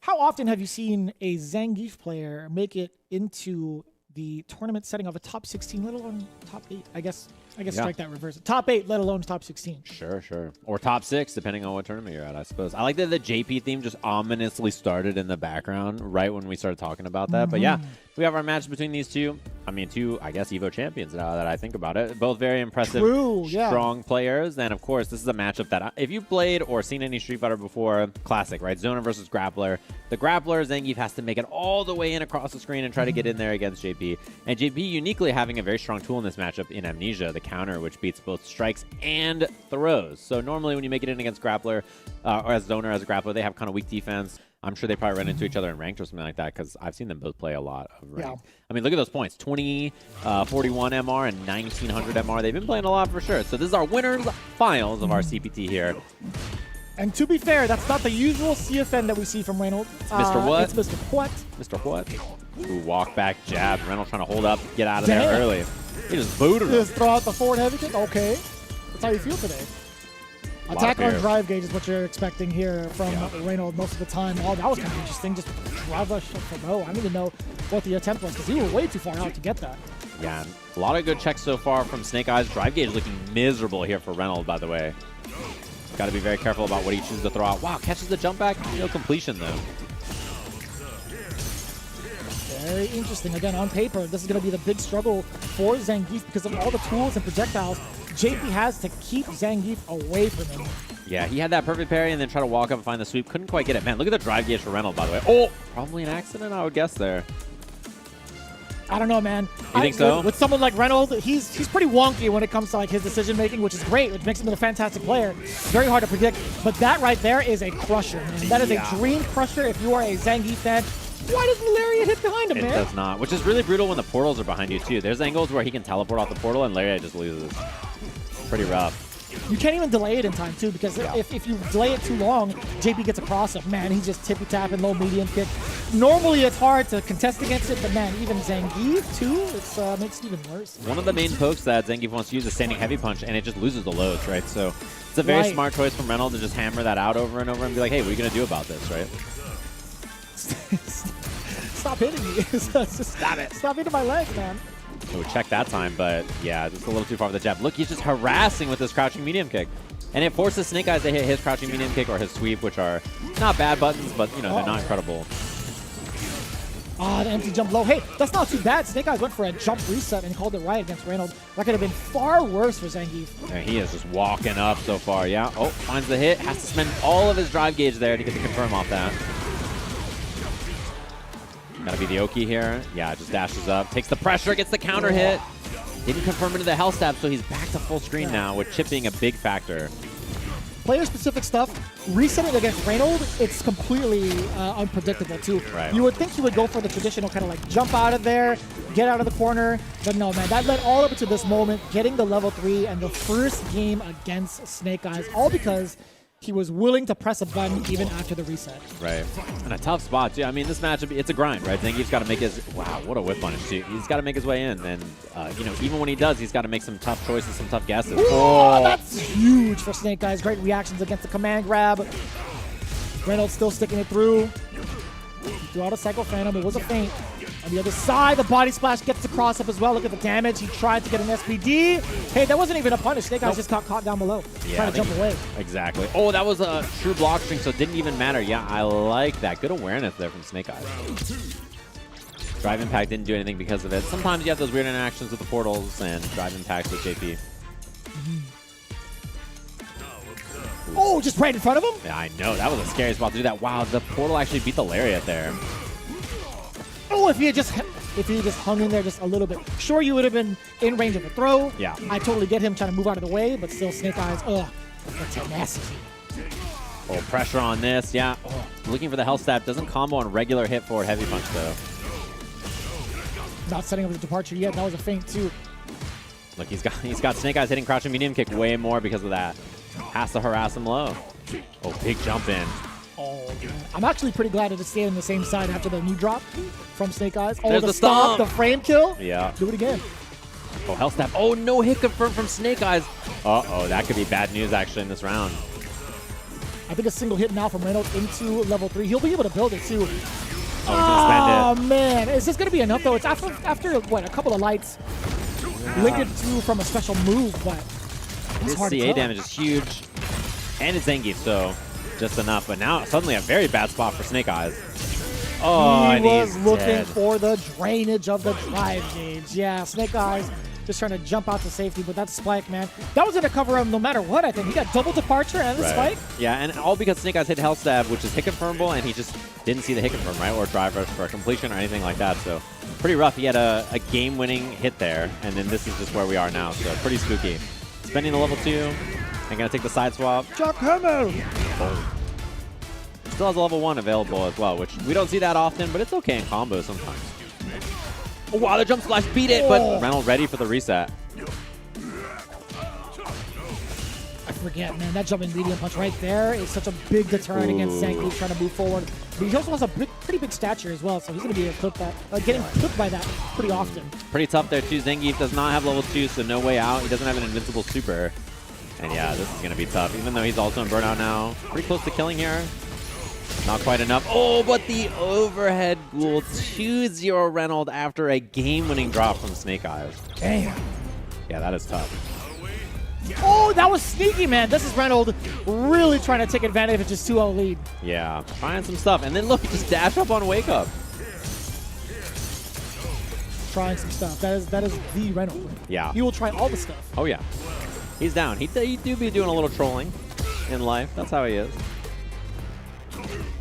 How often have you seen a Zangief player make it into the tournament setting of a top 16, let alone top 8? I guess strike that reverse. Top 8, let alone top 16. Sure. Or top 6, depending on what tournament you're at, I suppose. I like that the JP theme just ominously started in the background right when we started talking about that. But yeah, we have our match between these two. I mean, two, I guess, Evo champions now that I think about it. Both very impressive, strong players. And, of course, this is a matchup that if you've played or seen any Street Fighter before, classic, right? Zoner versus Grappler. The Grappler, Zangief, has to make it all the way in across the screen and try to get in there against JP. And JP uniquely having a very strong tool in this matchup in Amnesia, the counter, which beats both strikes and throws. So normally when you make it in against Grappler, or as Zoner, as a Grappler, they have kind of weak defense. I'm sure they probably run into each other in ranked or something like that because I've seen them both play a lot of ranked. Yeah. I mean, look at those points. 20, 41 MR, and 1900 MR. They've been playing a lot for sure. So this is our winners finals of our CPT here. And to be fair, that's not the usual CFN that we see from Reynald. Mr. What? It's Mr. What? Mr. What? Ooh, walk back jab. Reynald trying to hold up, get out of there early. He just booted him. Just throw out the forward heavy kick? Okay. That's how you feel today. Attack on drive gauge is what you're expecting here from Reynald most of the time. Oh, that was kind of interesting. Just drive rush for no. I don't even know what the attempt was because he was way too far out to get that. Yeah, a lot of good checks so far from Snake Eyez. Drive gauge looking miserable here for Reynald, by the way. Got to be very careful about what he chooses to throw out. Wow, catches the jump back. No completion, though. Very interesting. Again, on paper, this is going to be the big struggle for Zangief because of all the tools and projectiles JP has to keep Zangief away from him. Yeah, he had that perfect parry and then try to walk up and find the sweep. Couldn't quite get it. Man, look at the drive gauge for Reynald, by the way. Oh, probably an accident, I would guess there. I don't know, man. You think so? With someone like Reynald, he's pretty wonky when it comes to like his decision making, which is great, which makes him a fantastic player. Very hard to predict, but that right there is a crusher, man. That is a dream crusher if you are a Zangief fan. Why doesn't Lariat hit behind him, man? It does not, which is really brutal when the portals are behind you, too. There's angles where he can teleport off the portal, and Lariat just loses. Pretty rough. You can't even delay it in time, too, because if you delay it too long, JP gets across it. Man, he's just tippy-tapping, low medium kick. Normally, it's hard to contest against it, but man, even Zangief, too, it makes it even worse. One of the main pokes that Zangief wants to use is standing heavy punch, and it just loses the loads, right? So it's a very smart choice from Reynald to just hammer that out over and over and be like, hey, what are you going to do about this, right? Stop hitting me. Stop it. Stop hitting my legs, man. So check that time, but yeah, just a little too far with the jab. Look, he's just harassing with this crouching medium kick. And it forces Snake Eyez to hit his crouching medium kick or his sweep, which are not bad buttons, but, you know, they're not incredible. Ah, the empty jump low. Hey, that's not too bad. Snake Eyez went for a jump reset and called it right against Reynald. That could have been far worse for Zangief. Yeah, he is just walking up so far, yeah. Oh, finds the hit. Has to spend all of his drive gauge there to get the confirm off that. Gotta be the Oki here. Yeah, just dashes up. Takes the pressure, gets the counter hit. Didn't confirm into the health stab, so he's back to full screen now, with chip being a big factor. Player-specific stuff, resetting against Reynald, it's completely unpredictable, too. Right. You would think he would go for the traditional kind of like jump out of there, get out of the corner, but no, man, that led all up to this moment, getting the level 3 and the first game against Snake Eyez, all because he was willing to press a button even after the reset. Right. And a tough spot, too. I mean, this matchup, it's a grind, right? Zangief's got to make his... Wow, what a whip punish, too. He's got to make his way in. And, you know, even when he does, he's got to make some tough choices, some tough guesses. Oh, that's huge for Snake Eyez. Great reactions against the command grab. Reynolds still sticking it through. He threw out a Cycle Phantom. It was a feint. On the other side, the body splash gets the cross up as well. Look at the damage. He tried to get an SPD. Hey, that wasn't even a punish. Snake Eyez just got caught down below. Yeah, trying to jump away. Exactly. Oh, that was a true block string, so it didn't even matter. Yeah, I like that. Good awareness there from Snake Eyez. Drive Impact didn't do anything because of it. Sometimes you have those weird interactions with the portals and Drive Impacts with JP. Oh, just right in front of him? Yeah, I know. That was a scary spot to do that. Wow, the portal actually beat the Lariat there. Oh, if he had just hung in there just a little bit. Sure, you would have been in range of a throw. Yeah. I totally get him trying to move out of the way, but still Snake Eyez, the tenacity. Oh, pressure on this, yeah. Oh, looking for the health stab. Doesn't combo on regular hit forward heavy punch, though. Not setting up the departure yet. That was a feint, too. Look, he's got Snake Eyez hitting crouching medium kick way more because of that. Has to harass him low. Oh, big jump in. Oh, man. I'm actually pretty glad it stayed on the same side after the new drop from Snake Eyez. Oh, there's the stop, the frame kill. Yeah. Do it again. Oh, health stab. Oh, no hit confirmed from Snake Eyez. Uh-oh, that could be bad news, actually, in this round. I think a single hit now from Reynald into level 3. He'll be able to build it too. Oh, man. Is this going to be enough though? It's after what, a couple of lights. Linked it to from a special move, but this CA damage is huge. And it's Zangief, so just enough. But now suddenly a very bad spot for Snake Eyez. Oh, he was looking for the drainage of the drive gauge. Yeah, Snake Eyez just trying to jump out to safety, but that spike, man, that was going to cover him no matter what, I think. He got double departure and the spike. Yeah, and all because Snake Eyez hit Hell Stab, which is hit confirmable, and he just didn't see the hit confirm, right? Or drive rush for a completion or anything like that. So pretty rough. He had a game-winning hit there, and then this is just where we are now. So pretty spooky. Spending the level 2. And going to take the side swap. Chuck Hammer! Still has a level 1 available as well, which we don't see that often, but it's okay in combos sometimes. Oh, wow, the jump splash beat it, but Reynald ready for the reset. I forget, man. That jumping medium punch right there is such a big deterrent against Zangief trying to move forward. But he also has a pretty big stature as well, so he's going to be getting cooked by that pretty often. Pretty tough there, too. Zangief does not have level 2, so no way out. He doesn't have an invincible super. And yeah, this is going to be tough, even though he's also in burnout now. Pretty close to killing here. Not quite enough. Oh, but the overhead ghoul 2-0 Reynald after a game-winning drop from Snake Eyez. Damn. Yeah, that is tough. Oh, that was sneaky, man. This is Reynald really trying to take advantage of it, just 2-0 lead. Yeah, trying some stuff. And then look, just dash up on Wake Up. Trying some stuff. That is the Reynald. Yeah. He will try all the stuff. Oh, yeah. He's down. He do be doing a little trolling in life. That's how he is.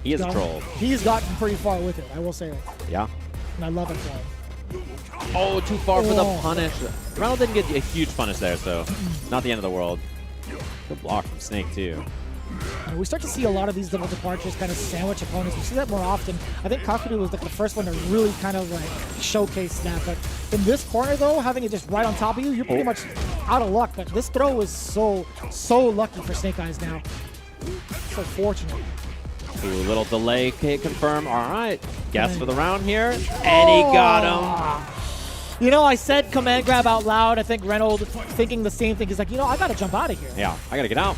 He is a troll. He's gotten pretty far with it, I will say it. Yeah. And I love it for him. Oh, too far for the punish. Reynald didn't get a huge punish there, so not the end of the world. Good block from Snake, too. We start to see a lot of these double departures kind of sandwich opponents. We see that more often. I think CAPCOM was like the first one to really kind of like showcase that. But in this corner, though, having it just right on top of you, you're pretty much out of luck. But this throw is so lucky for Snake Eyez now. So fortunate. Ooh, little delay, hit confirm. All right, guess for the round here, and he got him. You know, I said command grab out loud. I think Reynald thinking the same thing. He's like, you know, I got to jump out of here. Yeah, I got to get out.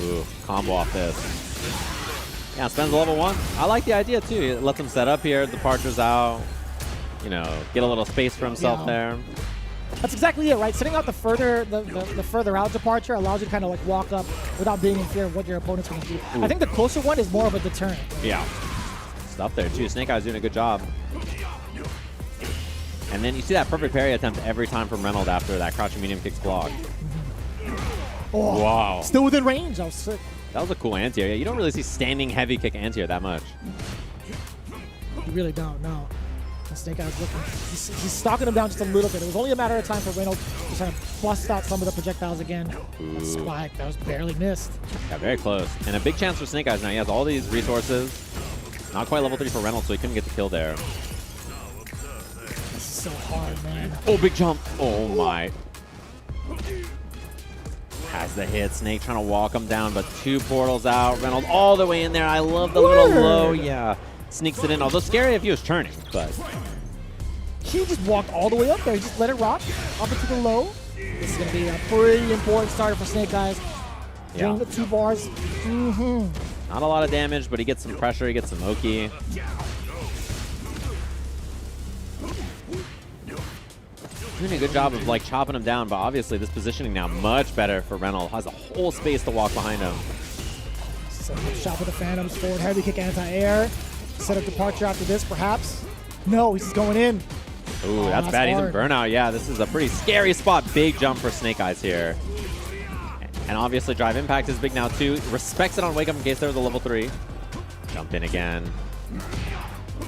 Ooh, combo off this. Yeah, spends level 1. I like the idea, too. It lets him set up here, departures out, you know, get a little space for himself there. That's exactly it, right? Sitting out the further out departure allows you to kind of like walk up without being in fear of what your opponent's going to do. I think the closer one is more of a deterrent. Yeah. Stuff there, too. Snake Eyez doing a good job. And then you see that perfect parry attempt every time from Reynald after that crouching medium kicks block. Oh, wow. Still within range. I was sick. That was a cool anti-air. Yeah, you don't really see standing heavy kick anti-air that much. You really don't, no. And Snake Eyez looking. He's stalking him down just a little bit. It was only a matter of time for Reynald to try to bust out some of the projectiles again. That spike, that was barely missed. Yeah, very close. And a big chance for Snake Eyez now. He has all these resources. Not quite level 3 for Reynald, so he couldn't get the kill there. This is so hard, man. Oh, big jump. Oh, my. Has the hit. Snake trying to walk him down, but 2 portals out. Reynald all the way in there. I love the little low. Yeah. Sneaks it in. Although scary if he was turning, but he just walked all the way up there. He just let it rock up into the low. This is going to be a pretty important starter for Snake Eyez. Getting the 2 bars. Not a lot of damage, but he gets some pressure. He gets some Oki. Doing a good job of like chopping him down, but obviously this positioning now much better for Reynald. Has a whole space to walk behind him. Shot with the Phantoms, forward heavy kick anti-air. Set up departure after this, perhaps. No, he's going in. Ooh, that's bad. He's in burnout. Yeah, this is a pretty scary spot. Big jump for Snake Eyez here. And obviously drive impact is big now too. Respects it on wake up in case there's a level 3. Jump in again.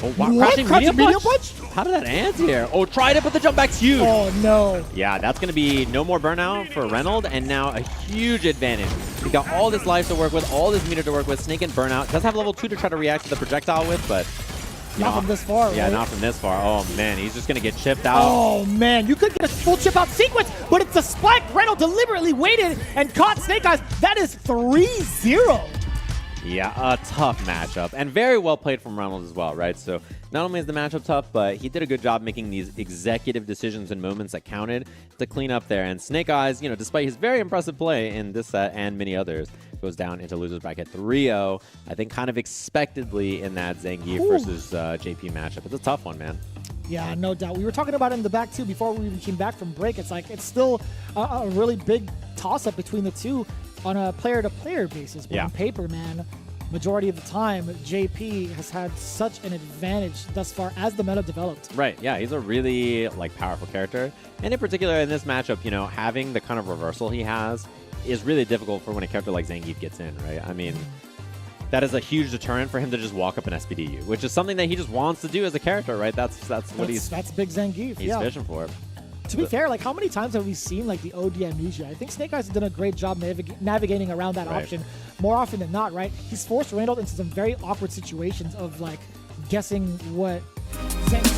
Oh, wow. What? Crouching medium punch? How did that anti-air? Oh, tried it, but the jump back's huge. Oh, no. Yeah, that's going to be no more burnout for Reynald, and now a huge advantage. He's got all this life to work with, all this meter to work with. Snake and burnout. Does have level 2 to try to react to the projectile with, but not from this far, Yeah, right? not from this far. Oh, man, he's just going to get chipped out. Oh, man, you could get a full chip out sequence, but it's a spike. Reynald deliberately waited and caught Snake Eyez. That is 3-0. Yeah, a tough matchup, and very well played from Reynald as well, right? So not only is the matchup tough, but he did a good job making these executive decisions and moments that counted to clean up there. And Snake Eyes, you know, despite his very impressive play in this set and many others, goes down into losers bracket 3-0. I think kind of expectedly in that Zangief versus JP matchup. It's a tough one, man. Yeah, no doubt. We were talking about it in the back too before we even came back from break. It's like it's still a really big toss-up between the two on a player-to-player basis. But on paper, man, majority of the time, JP has had such an advantage thus far as the meta developed. Right, yeah, he's a really like powerful character. And in particular in this matchup, you know, having the kind of reversal he has is really difficult for when a character like Zangief gets in, right? I mean, that is a huge deterrent for him to just walk up and SPDU, which is something that he just wants to do as a character, right? That's what that's big Zangief. He's fishing for. To be fair, like how many times have we seen like the OD amnesia? I think Snake Eyes has done a great job navigating around that option more often than not, right? He's forced Reynald into some very awkward situations of like guessing what Zangief